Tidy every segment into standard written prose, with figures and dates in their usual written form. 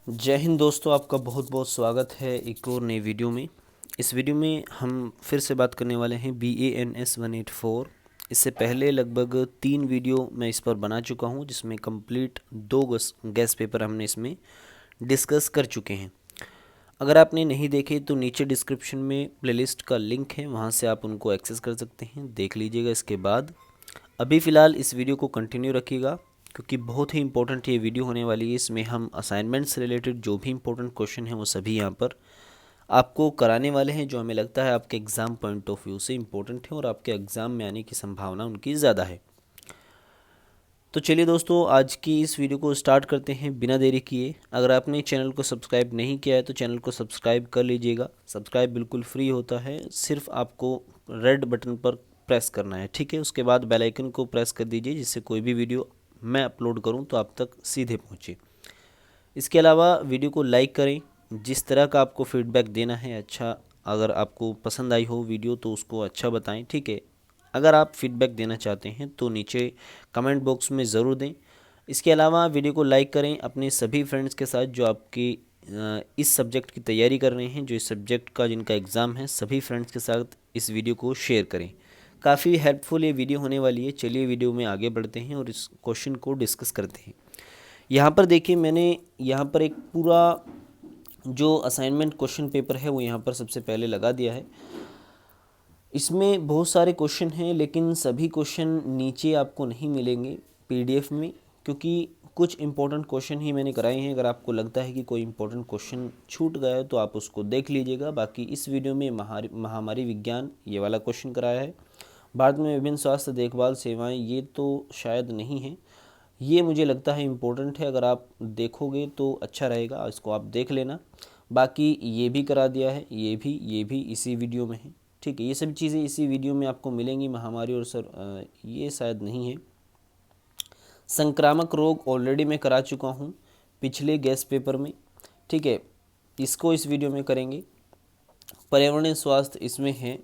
जय हिंद दोस्तों, आपका बहुत बहुत स्वागत है एक और नई वीडियो में। इस वीडियो में हम फिर से बात करने वाले हैं BANS 184। इससे पहले लगभग 3 वीडियो मैं इस पर बना चुका हूं, जिसमें कंप्लीट 2 गैस पेपर हमने इसमें डिस्कस कर चुके हैं। अगर आपने नहीं देखे तो नीचे डिस्क्रिप्शन में प्लेलिस्ट का लिंक है, वहां से आप उनको एक्सेस कर सकते हैं, देख लीजिएगा। इसके बाद अभी फ़िलहाल इस वीडियो को कंटिन्यू रखिएगा, क्योंकि बहुत ही इंपॉर्टेंट ये वीडियो होने वाली है। इसमें हम असाइनमेंट से रिलेटेड जो भी इंपॉर्टेंट क्वेश्चन हैं वो सभी यहाँ पर आपको कराने वाले हैं, जो हमें लगता है आपके एग्ज़ाम पॉइंट ऑफ व्यू से इंपॉर्टेंट है और आपके एग्ज़ाम में आने की संभावना उनकी ज़्यादा है। तो चलिए दोस्तों, आज की इस वीडियो को स्टार्ट करते हैं बिना देरी किए। अगर आपने चैनल को सब्सक्राइब नहीं किया है तो चैनल को सब्सक्राइब कर लीजिएगा। सब्सक्राइब बिल्कुल फ्री होता है, सिर्फ आपको रेड बटन पर प्रेस करना है, ठीक है। उसके बाद बेल आइकन को प्रेस कर दीजिए, जिससे कोई भी वीडियो मैं अपलोड करूं तो आप तक सीधे पहुंचे। इसके अलावा वीडियो को लाइक करें। जिस तरह का आपको फीडबैक देना है, अच्छा, अगर आपको पसंद आई हो वीडियो तो उसको अच्छा बताएं, ठीक है। अगर आप फीडबैक देना चाहते हैं तो नीचे कमेंट बॉक्स में ज़रूर दें। इसके अलावा वीडियो को लाइक करें अपने सभी फ्रेंड्स के साथ जो आपकी इस सब्जेक्ट की तैयारी कर रहे हैं, जो इस सब्जेक्ट का जिनका एग्ज़ाम है, सभी फ्रेंड्स के साथ इस वीडियो को शेयर करें। काफ़ी हेल्पफुल ये वीडियो होने वाली है। चलिए वीडियो में आगे बढ़ते हैं और इस क्वेश्चन को डिस्कस करते हैं। यहाँ पर देखिए, मैंने यहाँ पर एक पूरा जो असाइनमेंट क्वेश्चन पेपर है वो यहाँ पर सबसे पहले लगा दिया है। इसमें बहुत सारे क्वेश्चन हैं, लेकिन सभी क्वेश्चन नीचे आपको नहीं मिलेंगे PDF में, क्योंकि कुछ इंपॉर्टेंट क्वेश्चन ही मैंने कराए हैं। अगर आपको लगता है कि कोई इंपॉर्टेंट क्वेश्चन छूट गया है तो आप उसको देख लीजिएगा। बाकी इस वीडियो में महामारी विज्ञान ये वाला क्वेश्चन कराया है। भारत में विभिन्न स्वास्थ्य देखभाल सेवाएं, ये तो शायद नहीं है। ये मुझे लगता है इम्पोर्टेंट है, अगर आप देखोगे तो अच्छा रहेगा, इसको आप देख लेना। बाकी ये भी करा दिया है, ये भी इसी वीडियो में है, ठीक है। ये सब चीज़ें इसी वीडियो में आपको मिलेंगी। महामारी और ये शायद नहीं है। संक्रामक रोग ऑलरेडी मैं करा चुका हूँ पिछले गैस पेपर में, ठीक है। इसको इस वीडियो में करेंगे। पर्यावरणीय स्वास्थ्य इसमें है,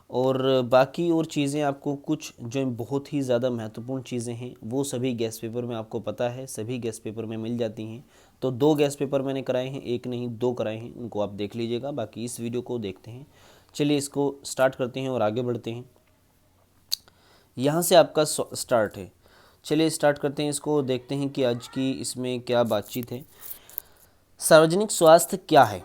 और बाकी और चीज़ें आपको कुछ जो बहुत ही ज़्यादा महत्वपूर्ण चीज़ें हैं वो सभी गैस पेपर में आपको पता है, सभी गैस पेपर में मिल जाती हैं। तो 2 गैस पेपर मैंने कराए हैं, एक नहीं 2 कराए हैं, उनको आप देख लीजिएगा। बाकी इस वीडियो को देखते हैं। चलिए इसको स्टार्ट करते हैं और आगे बढ़ते हैं। यहाँ से आपका स्टार्ट है। चलिए स्टार्ट करते हैं इसको, देखते हैं कि आज की इसमें क्या बातचीत है। सार्वजनिक स्वास्थ्य क्या है?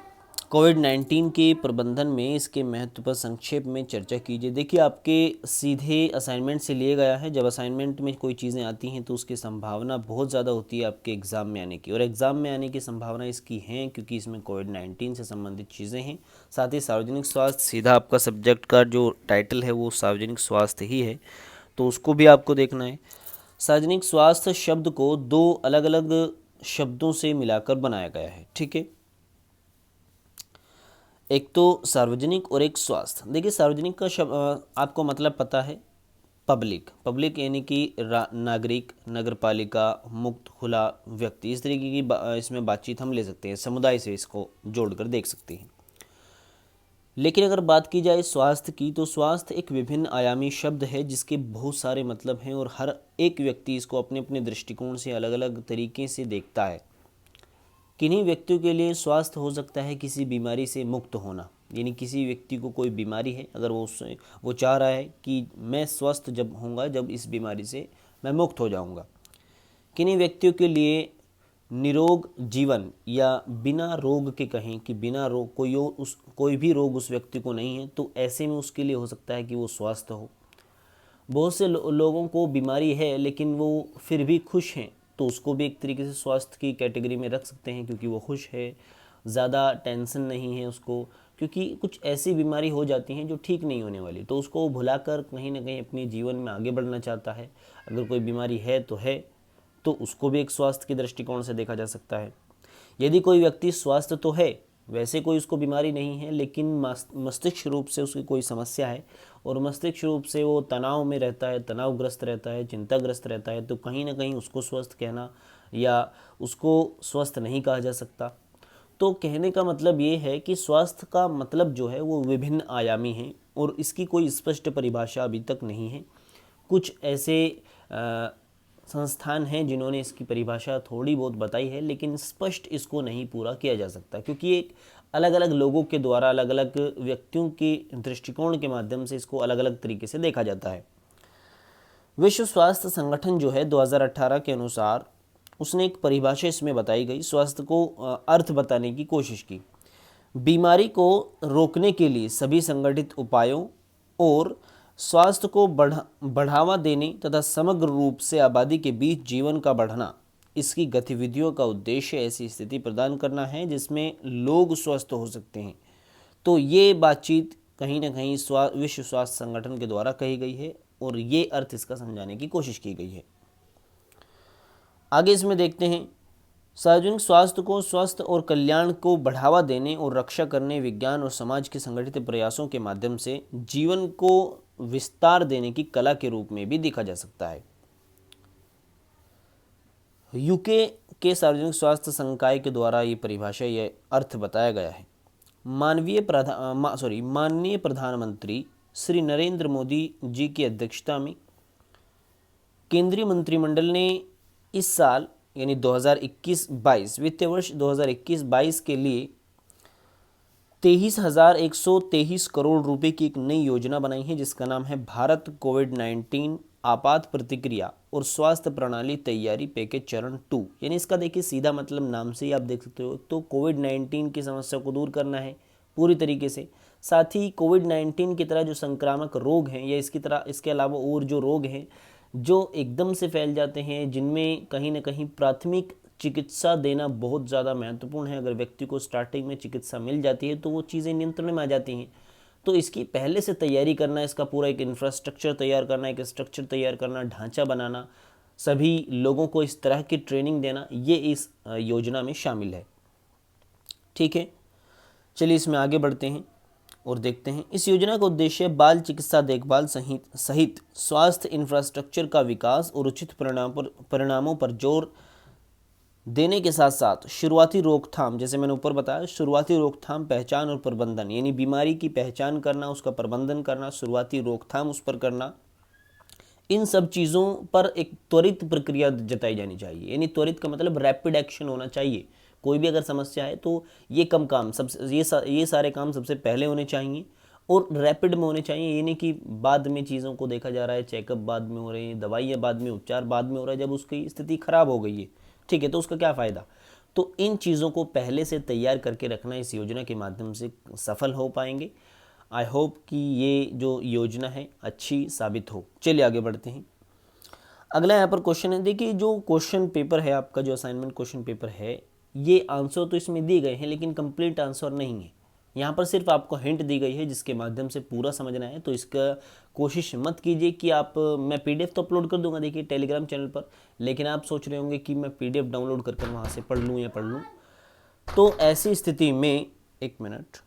कोविड-19 के प्रबंधन में इसके महत्व पर संक्षेप में चर्चा कीजिए। देखिए, आपके सीधे असाइनमेंट से लिए गया है। जब असाइनमेंट में कोई चीज़ें आती हैं तो उसकी संभावना बहुत ज़्यादा होती है आपके एग्ज़ाम में आने की, और एग्ज़ाम में आने की संभावना इसकी है क्योंकि इसमें कोविड-19 से संबंधित चीज़ें हैं। साथ ही सार्वजनिक स्वास्थ्य, सीधा आपका सब्जेक्ट का जो टाइटल है वो सार्वजनिक स्वास्थ्य ही है, तो उसको भी आपको देखना है। सार्वजनिक स्वास्थ्य शब्द को 2 अलग अलग शब्दों से मिलाकर बनाया गया है, ठीक है। एक तो सार्वजनिक और एक स्वास्थ्य। देखिए, सार्वजनिक का शब्द आपको मतलब पता है, पब्लिक। पब्लिक यानी कि नागरिक, नगरपालिका, मुक्त, खुला, व्यक्ति, इस तरीके की इसमें बातचीत हम ले सकते हैं। समुदाय से इसको जोड़कर देख सकते हैं। लेकिन अगर बात की जाए स्वास्थ्य की, तो स्वास्थ्य एक विभिन्न आयामी शब्द है जिसके बहुत सारे मतलब हैं, और हर एक व्यक्ति इसको अपने अपने दृष्टिकोण से अलग अलग तरीके से देखता है। किन्हीं व्यक्तियों के लिए स्वास्थ्य हो सकता है किसी बीमारी से मुक्त होना, यानी किसी व्यक्ति को कोई बीमारी है, अगर वो चाह रहा है कि मैं स्वस्थ जब होऊंगा, जब इस बीमारी से मैं मुक्त हो जाऊंगा। किन्हीं व्यक्तियों के लिए निरोग जीवन, या बिना रोग के कहें कि बिना रोग कोई भी रोग उस व्यक्ति को नहीं है, तो ऐसे में उसके लिए हो सकता है कि वो स्वस्थ हो। बहुत से लोगों को बीमारी है लेकिन वो फिर भी खुश हैं, तो उसको भी एक तरीके से स्वास्थ्य की कैटेगरी में रख सकते हैं, क्योंकि वो खुश है, ज़्यादा टेंशन नहीं है उसको। क्योंकि कुछ ऐसी बीमारी हो जाती हैं जो ठीक नहीं होने वाली, तो उसको भुलाकर कहीं ना कहीं अपने जीवन में आगे बढ़ना चाहता है। अगर कोई बीमारी है तो उसको भी एक स्वास्थ्य के दृष्टिकोण से देखा जा सकता है। यदि कोई व्यक्ति स्वस्थ तो है, वैसे कोई उसको बीमारी नहीं है, लेकिन मस्तिष्क रूप से उसकी कोई समस्या है, और मस्तिष्क रूप से वो तनाव में रहता है, तनावग्रस्त रहता है, चिंताग्रस्त रहता है, तो कहीं ना कहीं उसको स्वस्थ कहना या उसको स्वस्थ नहीं कहा जा सकता। तो कहने का मतलब ये है कि स्वास्थ्य का मतलब जो है वो विभिन्न आयामी है, और इसकी कोई स्पष्ट परिभाषा अभी तक नहीं है। कुछ ऐसे संस्थान हैं जिन्होंने इसकी परिभाषा थोड़ी बहुत बताई है, लेकिन स्पष्ट इसको नहीं पूरा किया जा सकता, क्योंकि ये अलग अलग लोगों के द्वारा, अलग अलग व्यक्तियों के दृष्टिकोण के माध्यम से इसको अलग अलग तरीके से देखा जाता है। विश्व स्वास्थ्य संगठन जो है 2018 के अनुसार उसने एक परिभाषा इसमें बताई गई, स्वास्थ्य को अर्थ बताने की कोशिश की। बीमारी को रोकने के लिए सभी संगठित उपायों और स्वास्थ्य को बढ़ावा देने तथा समग्र रूप से आबादी के बीच जीवन का बढ़ना, इसकी गतिविधियों का उद्देश्य ऐसी स्थिति प्रदान करना है जिसमें लोग स्वस्थ हो सकते हैं। तो ये बातचीत कहीं ना कहीं विश्व स्वास्थ्य संगठन के द्वारा कही गई है और ये अर्थ इसका समझाने की कोशिश की गई है। आगे इसमें देखते हैं, सार्वजनिक स्वास्थ्य को स्वस्थ और कल्याण को बढ़ावा देने और रक्षा करने, विज्ञान और समाज के संगठित प्रयासों के माध्यम से जीवन को विस्तार देने की कला के रूप में भी देखा जा सकता है। यूके के सार्वजनिक स्वास्थ्य संकाय के द्वारा ये परिभाषा, ये अर्थ बताया गया है। माननीय प्रधानमंत्री श्री नरेंद्र मोदी जी की अध्यक्षता में केंद्रीय मंत्रिमंडल ने इस साल यानी 2021-22 वित्तीय वर्ष 2021-22 के लिए 23,123 करोड़ रुपए की एक नई योजना बनाई है, जिसका नाम है भारत कोविड-19 आपात प्रतिक्रिया और स्वास्थ्य प्रणाली तैयारी पैकेज चरण 2। यानी इसका देखिए सीधा मतलब नाम से ही आप देख सकते हो, तो कोविड-19 की समस्या को दूर करना है पूरी तरीके से। साथ ही कोविड-19 की तरह जो संक्रामक रोग हैं या इसके अलावा और जो रोग हैं जो एकदम से फैल जाते हैं, जिनमें कहीं ना कहीं प्राथमिक चिकित्सा देना बहुत ज़्यादा महत्वपूर्ण है। अगर व्यक्ति को स्टार्टिंग में चिकित्सा मिल जाती है तो वो चीज़ें नियंत्रण में आ जाती हैं। तो इसकी पहले से तैयारी करना, इसका पूरा एक इंफ्रास्ट्रक्चर तैयार करना, एक स्ट्रक्चर तैयार करना, ढांचा बनाना, सभी लोगों को इस तरह की ट्रेनिंग देना, ये इस योजना में शामिल है। ठीक है, चलिए इसमें आगे बढ़ते हैं और देखते हैं। इस योजना का उद्देश्य बाल चिकित्सा देखभाल सहित स्वास्थ्य इंफ्रास्ट्रक्चर का विकास और उचित परिणामों पर जोर देने के साथ साथ शुरुआती रोकथाम, जैसे मैंने ऊपर बताया, शुरुआती रोकथाम, पहचान और प्रबंधन, यानी बीमारी की पहचान करना, उसका प्रबंधन करना, शुरुआती रोकथाम उस पर करना, इन सब चीज़ों पर एक त्वरित प्रक्रिया जताई जानी चाहिए। यानी त्वरित का मतलब रैपिड एक्शन होना चाहिए। कोई भी अगर समस्या है तो ये कम काम सबसे ये सारे काम सबसे पहले होने चाहिए और रैपिड में होने चाहिए। ये नहीं कि बाद में चीज़ों को देखा जा रहा है, चेकअप बाद में हो रहे हैं, दवाइयाँ बाद में, उपचार बाद में हो रहा है, जब उसकी स्थिति खराब हो गई है, ठीक है, तो उसका क्या फ़ायदा। तो इन चीज़ों को पहले से तैयार करके रखना इस योजना के माध्यम से सफल हो पाएंगे। आई होप कि ये जो योजना है अच्छी साबित हो। चलिए आगे बढ़ते हैं। अगला यहाँ पर क्वेश्चन है, देखिए जो क्वेश्चन पेपर है आपका, जो असाइनमेंट क्वेश्चन पेपर है, ये आंसर तो इसमें दिए गए हैं लेकिन कंप्लीट आंसर नहीं है। यहाँ पर सिर्फ आपको हिंट दी गई है जिसके माध्यम से पूरा समझना है। तो इसका कोशिश मत कीजिए कि आप, मैं पीडीएफ तो अपलोड कर दूंगा देखिए टेलीग्राम चैनल पर, लेकिन आप सोच रहे होंगे कि मैं पीडीएफ डाउनलोड कर वहाँ से पढ़ लूँ या पढ़ लूँ। तो ऐसी स्थिति में, एक मिनट,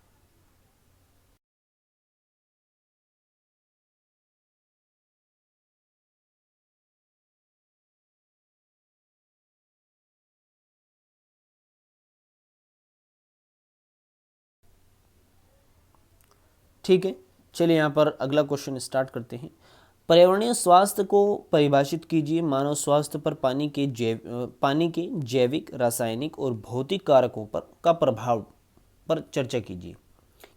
ठीक है, चलिए यहाँ पर अगला क्वेश्चन स्टार्ट करते हैं। पर्यावरणीय स्वास्थ्य को परिभाषित कीजिए। मानव स्वास्थ्य पर पानी के जैविक, रासायनिक और भौतिक कारकों पर का प्रभाव पर चर्चा कीजिए।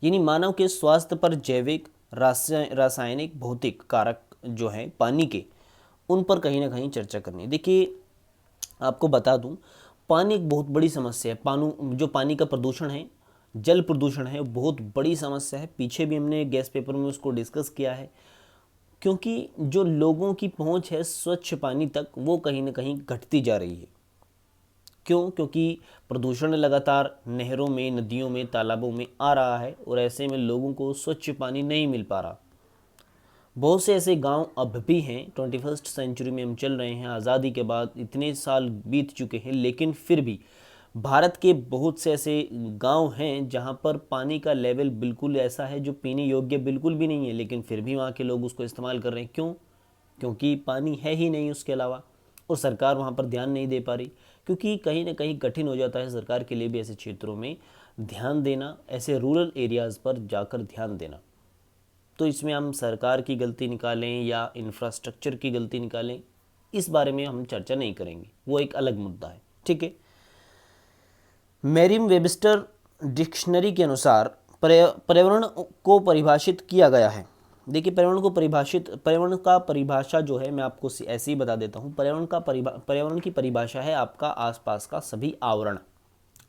यानी मानव के स्वास्थ्य पर जैविक, रासायनिक, भौतिक कारक जो है पानी के, उन पर कहीं ना कहीं चर्चा करनी है। देखिए आपको बता दूं, पानी एक बहुत बड़ी समस्या है। जो पानी का प्रदूषण है, जल प्रदूषण है, बहुत बड़ी समस्या है। पीछे भी हमने गेस्ट पेपर में उसको डिस्कस किया है, क्योंकि जो लोगों की पहुंच है स्वच्छ पानी तक, वो कहीं ना कहीं घटती जा रही है। क्यों? क्योंकि प्रदूषण लगातार नहरों में, नदियों में, तालाबों में आ रहा है और ऐसे में लोगों को स्वच्छ पानी नहीं मिल पा रहा। बहुत से ऐसे गांव अब भी हैं, 21st सेंचुरी में हम चल रहे हैं, आज़ादी के बाद इतने साल बीत चुके हैं, लेकिन फिर भी भारत के बहुत से ऐसे गांव हैं जहां पर पानी का लेवल बिल्कुल ऐसा है जो पीने योग्य बिल्कुल भी नहीं है, लेकिन फिर भी वहां के लोग उसको इस्तेमाल कर रहे हैं। क्यों? क्योंकि पानी है ही नहीं उसके अलावा, और सरकार वहां पर ध्यान नहीं दे पा रही। क्योंकि कहीं ना कहीं कठिन हो जाता है सरकार के लिए भी ऐसे क्षेत्रों में ध्यान देना, ऐसे रूरल एरियाज़ पर जाकर ध्यान देना। तो इसमें हम सरकार की गलती निकालें या इंफ्रास्ट्रक्चर की गलती निकालें, इस बारे में हम चर्चा नहीं करेंगे, वो एक अलग मुद्दा है। ठीक है। मेरिम वेबस्टर डिक्शनरी के अनुसार पर्यावरण को परिभाषित किया गया है। देखिए, पर्यावरण का परिभाषा जो है मैं आपको ऐसे ही बता देता हूँ। पर्यावरण की परिभाषा है आपका आसपास का सभी आवरण।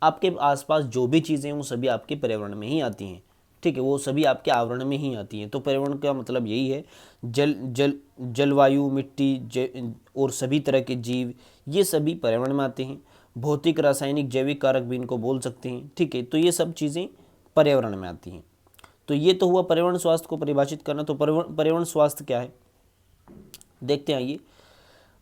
आपके आसपास जो भी चीज़ें हैं वो सभी आपके पर्यावरण में ही आती हैं। ठीक है, वो सभी आपके आवरण में ही आती हैं। तो पर्यावरण का मतलब यही है, जलवायु, मिट्टी और सभी तरह के जीव, ये सभी पर्यावरण में आते हैं। भौतिक, रासायनिक, जैविक कारक भी इनको बोल सकते हैं। ठीक है, तो ये सब चीज़ें पर्यावरण में आती हैं। तो ये तो हुआ पर्यावरण स्वास्थ्य को परिभाषित करना। तो पर्यावरण स्वास्थ्य क्या है, देखते हैं आइए।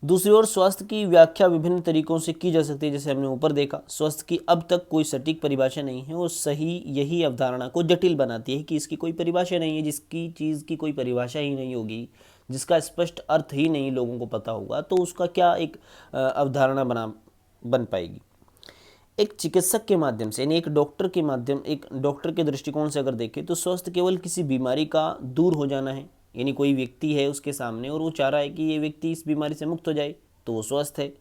दूसरी ओर स्वास्थ्य की व्याख्या विभिन्न तरीकों से की जा सकती है। जैसे हमने ऊपर देखा, स्वास्थ्य की अब तक कोई सटीक परिभाषा नहीं है और सही यही अवधारणा को जटिल बनाती है कि इसकी कोई परिभाषा नहीं है। जिसकी चीज़ की कोई परिभाषा ही नहीं होगी, जिसका स्पष्ट अर्थ ही नहीं लोगों को पता होगा, तो उसका क्या एक अवधारणा बन पाएगी। एक चिकित्सक के माध्यम से, यानी एक डॉक्टर के दृष्टिकोण से अगर देखें तो स्वास्थ्य केवल किसी बीमारी का दूर हो जाना है। यानी कोई व्यक्ति है उसके सामने और वो चाह रहा है कि ये व्यक्ति इस बीमारी से मुक्त हो जाए, तो वो स्वस्थ है।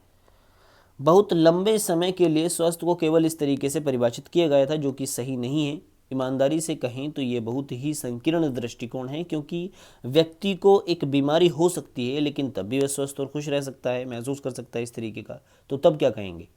बहुत लंबे समय के लिए स्वास्थ्य को केवल इस तरीके से परिभाषित किया गया था, जो कि सही नहीं है। ईमानदारी से कहें तो ये बहुत ही संकीर्ण दृष्टिकोण है, क्योंकि व्यक्ति को एक बीमारी हो सकती है लेकिन तब भी वह स्वस्थ और खुश रह सकता है, महसूस कर सकता है इस तरीके का। तो तब क्या कहेंगे।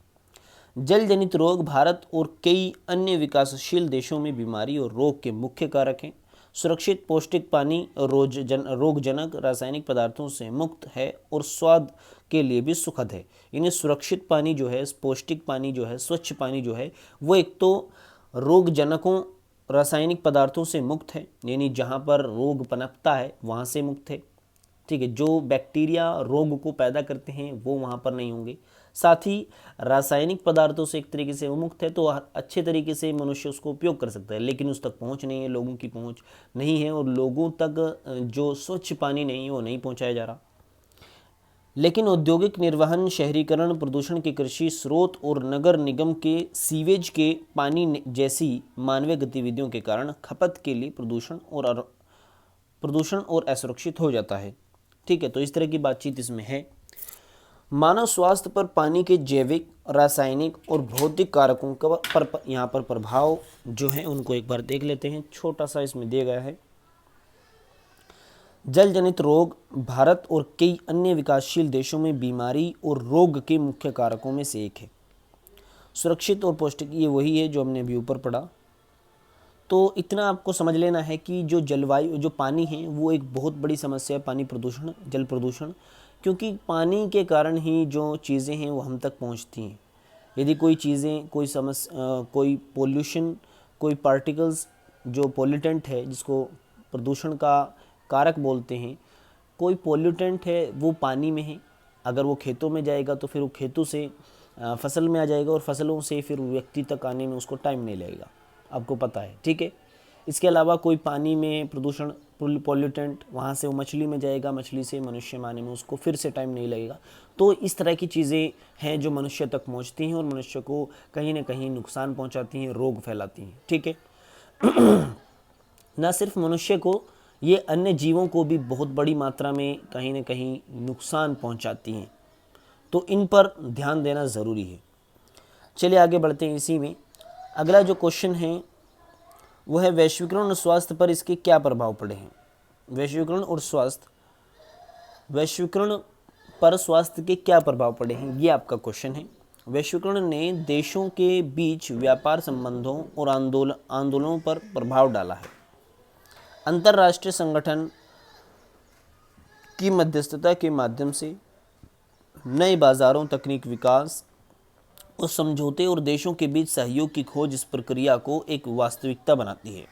जल जनित रोग भारत और कई अन्य विकासशील देशों में बीमारी और रोग के मुख्य कारक हैं। सुरक्षित पौष्टिक पानी रोगजनक रासायनिक पदार्थों से मुक्त है और स्वाद के लिए भी सुखद है। यानी सुरक्षित पानी जो है, पौष्टिक पानी जो है, स्वच्छ पानी जो है, वो एक तो रोगजनकों रासायनिक पदार्थों से मुक्त है, यानी जहाँ पर रोग पनपता है वहाँ से मुक्त है। ठीक है, जो बैक्टीरिया रोग को पैदा करते हैं वो वहाँ पर नहीं होंगे। साथ ही रासायनिक पदार्थों से एक तरीके से वो मुक्त है, तो अच्छे तरीके से मनुष्य उसको उपयोग कर सकता है, लेकिन उस तक पहुँच नहीं है, लोगों की पहुँच नहीं है, और लोगों तक जो स्वच्छ पानी नहीं है वो नहीं पहुँचाया जा रहा। लेकिन औद्योगिक निर्वहन, शहरीकरण, प्रदूषण के कृषि स्रोत और नगर निगम के सीवेज के पानी जैसी मानवीय गतिविधियों के कारण खपत के लिए प्रदूषण और असुरक्षित हो जाता है। ठीक है, तो इस तरह की बातचीत इसमें है। मानव स्वास्थ्य पर पानी के जैविक, रासायनिक और भौतिक कारकों का यहाँ पर प्रभाव जो है उनको एक बार देख लेते हैं। छोटा सा इसमें दिया गया है। जल जनित रोग भारत और कई अन्य विकासशील देशों में बीमारी और रोग के मुख्य कारकों में से एक है। सुरक्षित और पौष्टिक, ये वही है जो हमने अभी ऊपर पढ़ा। तो इतना आपको समझ लेना है कि जो पानी है वो एक बहुत बड़ी समस्या है, पानी प्रदूषण, जल प्रदूषण, क्योंकि पानी के कारण ही जो चीज़ें हैं वो हम तक पहुंचती हैं। यदि कोई चीज़ें, कोई पोल्यूशन, कोई पार्टिकल्स जो पोल्यूटेंट है, जिसको प्रदूषण का कारक बोलते हैं, कोई पोल्यूटेंट है वो पानी में है, अगर वो खेतों में जाएगा तो फिर वो खेतों से फसल में आ जाएगा और फसलों से फिर व्यक्ति तक आने में उसको टाइम नहीं लगेगा, आपको पता है। ठीक है, इसके अलावा कोई पानी में प्रदूषण, पोल्यूटेंट, वहाँ से वो मछली में जाएगा, मछली से मनुष्य में आने में उसको फिर से टाइम नहीं लगेगा। तो इस तरह की चीज़ें हैं जो मनुष्य तक पहुँचती हैं और मनुष्य को कहीं ना कहीं नुकसान पहुँचाती हैं, रोग फैलाती हैं। ठीक है, न सिर्फ मनुष्य को, ये अन्य जीवों को भी बहुत बड़ी मात्रा में कहीं ना कहीं नुकसान पहुँचाती हैं। तो इन पर ध्यान देना ज़रूरी है। चलिए आगे बढ़ते हैं। इसी में अगला जो क्वेश्चन है वो है, वैश्वीकरण और स्वास्थ्य पर इसके क्या प्रभाव पड़े हैं। वैश्वीकरण पर स्वास्थ्य के क्या प्रभाव पड़े हैं, ये आपका क्वेश्चन है। वैश्वीकरण ने देशों के बीच व्यापार संबंधों और आंदोलनों पर प्रभाव डाला है। अंतर्राष्ट्रीय संगठन की मध्यस्थता के माध्यम से नए बाजारों, तकनीक विकास और समझौते और देशों के बीच सहयोग की खोज इस प्रक्रिया को एक वास्तविकता बनाती है।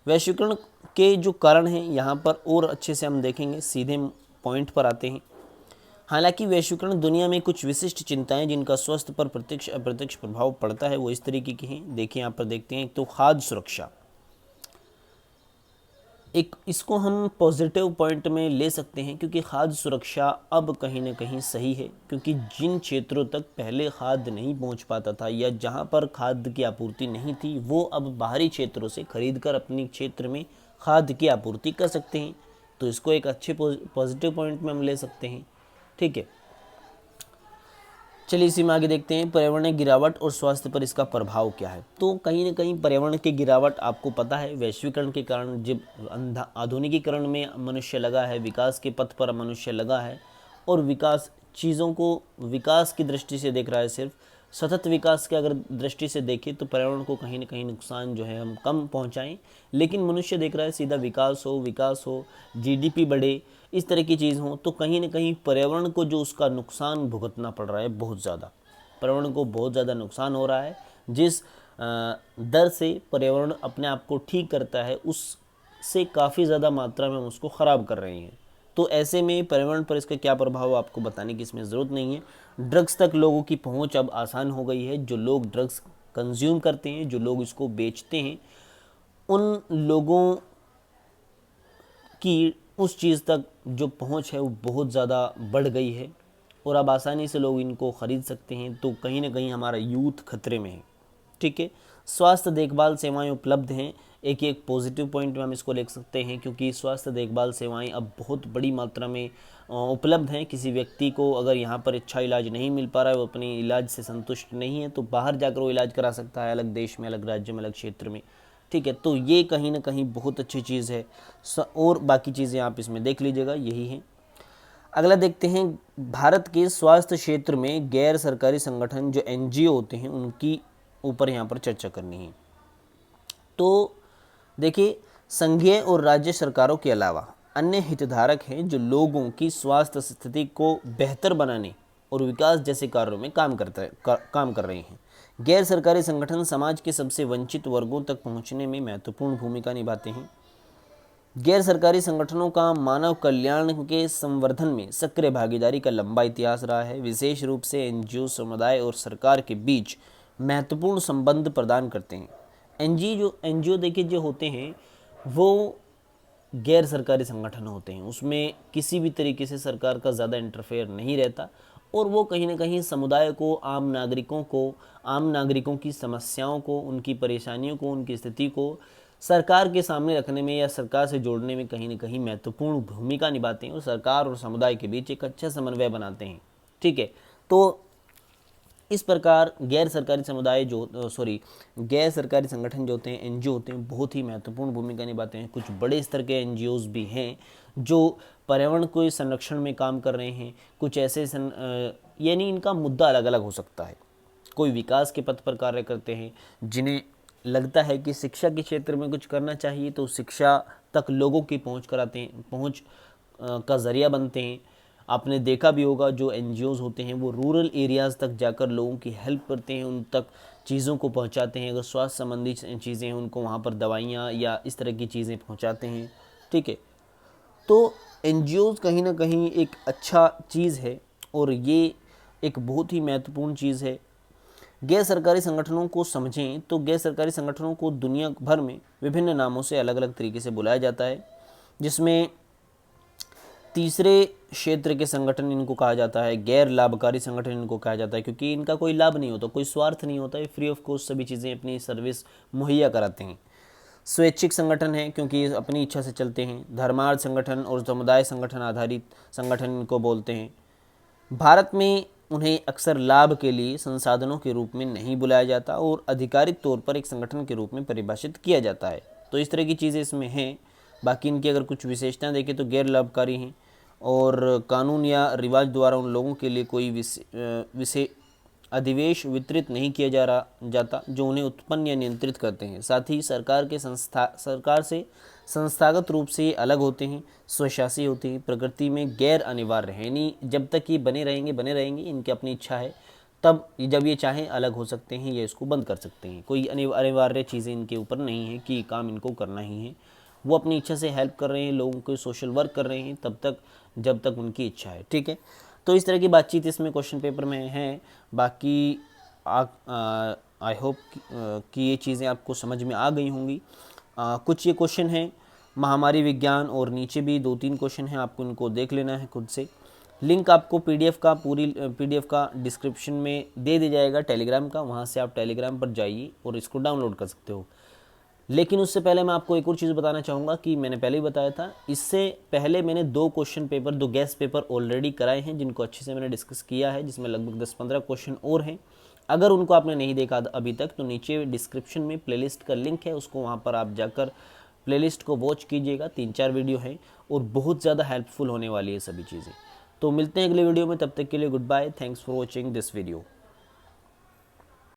वैश्वीकरण के जो कारण हैं यहाँ पर और अच्छे से हम देखेंगे, सीधे पॉइंट पर आते हैं। हालांकि वैश्वीकरण दुनिया में कुछ विशिष्ट चिंताएं जिनका स्वास्थ्य पर प्रत्यक्ष अप्रत्यक्ष प्रभाव पड़ता है वो इस तरीके की हैं। देखिए यहाँ पर देखते हैं। एक तो खाद्य सुरक्षा, इसको हम पॉजिटिव पॉइंट में ले सकते हैं, क्योंकि खाद्य सुरक्षा अब कहीं ना कहीं सही है, क्योंकि जिन क्षेत्रों तक पहले खाद्य नहीं पहुंच पाता था या जहां पर खाद्य की आपूर्ति नहीं थी, वो अब बाहरी क्षेत्रों से खरीद कर अपने क्षेत्र में खाद्य की आपूर्ति कर सकते हैं। तो इसको एक अच्छे पॉजिटिव पॉइंट में हम ले सकते हैं। ठीक है, चलिए इसी में आगे देखते हैं पर्यावरण गिरावट और स्वास्थ्य पर इसका प्रभाव क्या है। तो कहीं ना कहीं पर्यावरण की गिरावट आपको पता है, वैश्वीकरण के कारण जब आधुनिकीकरण में मनुष्य लगा है, विकास के पथ पर मनुष्य लगा है और विकास चीज़ों को विकास की दृष्टि से देख रहा है, सिर्फ सतत विकास के अगर दृष्टि से देखें तो पर्यावरण को कहीं ना कहीं नुकसान जो है हम कम पहुंचाएं, लेकिन मनुष्य देख रहा है सीधा विकास हो, जीडीपी बढ़े, इस तरह की चीज़ हो, तो कहीं ना कहीं पर्यावरण को जो उसका नुकसान भुगतना पड़ रहा है बहुत ज़्यादा, पर्यावरण को बहुत ज़्यादा नुकसान हो रहा है। जिस दर से पर्यावरण अपने आप को ठीक करता है उससे काफ़ी ज़्यादा मात्रा में हम उसको ख़राब कर रहे हैं। तो ऐसे में पर्यावरण पर इसका क्या प्रभाव आपको बताने की इसमें ज़रूरत नहीं है। ड्रग्स तक लोगों की पहुंच अब आसान हो गई है। जो लोग ड्रग्स कंज्यूम करते हैं, जो लोग इसको बेचते हैं, उन लोगों की उस चीज़ तक जो पहुंच है वो बहुत ज़्यादा बढ़ गई है और अब आसानी से लोग इनको ख़रीद सकते हैं। तो कहीं ना कहीं हमारा यूथ खतरे में है। ठीक है, स्वास्थ्य देखभाल सेवाएं उपलब्ध हैं, एक पॉजिटिव पॉइंट में हम इसको ले सकते हैं, क्योंकि स्वास्थ्य देखभाल सेवाएं अब बहुत बड़ी मात्रा में उपलब्ध हैं। किसी व्यक्ति को अगर यहाँ पर अच्छा इलाज नहीं मिल पा रहा है, वो अपने इलाज से संतुष्ट नहीं है, तो बाहर जाकर वो इलाज करा सकता है, अलग देश में, अलग राज्य में, अलग क्षेत्र में। ठीक है, तो ये कहीं ना कहीं बहुत अच्छी चीज़ है। और बाकी चीज़ें आप इसमें देख लीजिएगा, यही है। अगला देखते हैं, भारत के स्वास्थ्य क्षेत्र में गैर सरकारी संगठन जो एनजीओ होते हैं उनकी ऊपर यहाँ पर चर्चा करनी है। तो देखिए, संघीय और राज्य सरकारों के अलावा अन्य हितधारक हैं जो लोगों की स्वास्थ्य स्थिति को बेहतर बनाने और विकास जैसे कार्यों में काम कर रहे हैं। गैर सरकारी संगठन समाज के सबसे वंचित वर्गों तक पहुंचने में महत्वपूर्ण भूमिका निभाते हैं। गैर सरकारी संगठनों का मानव कल्याण के संवर्धन में सक्रिय भागीदारी का लंबा इतिहास रहा है। विशेष रूप से एनजीओ समुदाय और सरकार के बीच महत्वपूर्ण संबंध प्रदान करते हैं। एनजीओ देखिए जो होते हैं वो गैर सरकारी संगठन होते हैं, उसमें किसी भी तरीके से सरकार का ज़्यादा इंटरफेयर नहीं रहता और वो कहीं ना कहीं समुदाय को, आम नागरिकों की समस्याओं को, उनकी परेशानियों को, उनकी स्थिति को सरकार के सामने रखने में या सरकार से जोड़ने में कहीं ना कहीं महत्वपूर्ण भूमिका निभाते हैं और सरकार और समुदाय के बीच एक अच्छा समन्वय बनाते हैं। ठीक है, तो इस प्रकार गैर सरकारी संगठन जो होते हैं, एनजीओ होते हैं, बहुत ही महत्वपूर्ण भूमिका निभाते हैं। कुछ बड़े स्तर के एनजीओज भी हैं जो पर्यावरण के संरक्षण में काम कर रहे हैं। कुछ ऐसे यानी इनका मुद्दा अलग अलग हो सकता है। कोई विकास के पथ पर कार्य करते हैं, जिन्हें लगता है कि शिक्षा के क्षेत्र में कुछ करना चाहिए, तो शिक्षा तक लोगों की पहुंच कराते हैं, पहुंच का ज़रिया बनते हैं। आपने देखा भी होगा जो एनजीओज़ होते हैं वो रूरल एरियाज़ तक जाकर लोगों की हेल्प करते हैं, उन तक चीज़ों को पहुंचाते हैं। अगर स्वास्थ्य संबंधी चीज़ें हैं उनको वहाँ पर दवाइयाँ या इस तरह की चीज़ें पहुंचाते हैं। ठीक है, तो एनजीओज़ कहीं ना कहीं एक अच्छा चीज़ है और ये एक बहुत ही महत्वपूर्ण चीज़ है। गैर सरकारी संगठनों को समझें तो गैर सरकारी संगठनों को दुनिया भर में विभिन्न नामों से अलग अलग तरीके से बुलाया जाता है, जिसमें तीसरे क्षेत्र के संगठन इनको कहा जाता है, गैर लाभकारी संगठन इनको कहा जाता है, क्योंकि इनका कोई लाभ नहीं होता, कोई स्वार्थ नहीं होता, ये फ्री ऑफ कॉस्ट सभी चीज़ें अपनी सर्विस मुहैया कराते हैं। स्वैच्छिक संगठन है क्योंकि अपनी इच्छा से चलते हैं। धर्मार्थ संगठन और समुदाय संगठन आधारित संगठन इनको बोलते हैं। भारत में उन्हें अक्सर लाभ के लिए संसाधनों के रूप में नहीं बुलाया जाता और आधिकारिक तौर पर एक संगठन के रूप में परिभाषित किया जाता है। तो इस तरह की चीज़ें इसमें हैं। बाकी इनकी अगर कुछ विशेषताएं देखें तो गैर लाभकारी हैं और कानून या रिवाज द्वारा उन लोगों के लिए कोई विषय अधिवेश वितरित नहीं किया जाता जो उन्हें उत्पन्न या नियंत्रित करते हैं। साथ ही सरकार से संस्थागत रूप से अलग होते हैं, स्वशासी होते हैं, प्रकृति में गैर अनिवार्य हैं, यानी जब तक ये बने रहेंगे, इनकी अपनी इच्छा है, तब जब ये चाहें अलग हो सकते हैं या इसको बंद कर सकते हैं। कोई अनिवार्य चीज़ें इनके ऊपर नहीं है कि काम इनको करना ही है। वो अपनी इच्छा से हेल्प कर रहे हैं, लोगों को सोशल वर्क कर रहे हैं तब तक जब तक उनकी इच्छा है। ठीक है, तो इस तरह की बातचीत इसमें क्वेश्चन पेपर में है। बाकी आई होप कि ये चीज़ें आपको समझ में आ गई होंगी। कुछ ये क्वेश्चन हैं महामारी विज्ञान और नीचे भी 2-3 क्वेश्चन हैं, आपको इनको देख लेना है खुद से। लिंक आपको पीडीएफ का डिस्क्रिप्शन में दे दिया जाएगा टेलीग्राम का, वहाँ से आप टेलीग्राम पर जाइए और इसको डाउनलोड कर सकते हो। लेकिन उससे पहले मैं आपको एक और चीज़ बताना चाहूँगा कि मैंने पहले ही बताया था, इससे पहले मैंने 2 question paper, 2 guest paper already कराए हैं जिनको अच्छे से मैंने डिस्कस किया है, जिसमें लगभग 10-15 क्वेश्चन और हैं। अगर उनको आपने नहीं देखा अभी तक तो नीचे डिस्क्रिप्शन में प्लेलिस्ट का लिंक है, उसको वहाँ पर आप जाकर प्लेलिस्ट को वॉच कीजिएगा। 3-4 वीडियो हैं और बहुत ज़्यादा हेल्पफुल होने वाली है सभी चीज़ें। तो मिलते हैं अगले वीडियो में, तब तक के लिए goodbye, thanks for watching this video.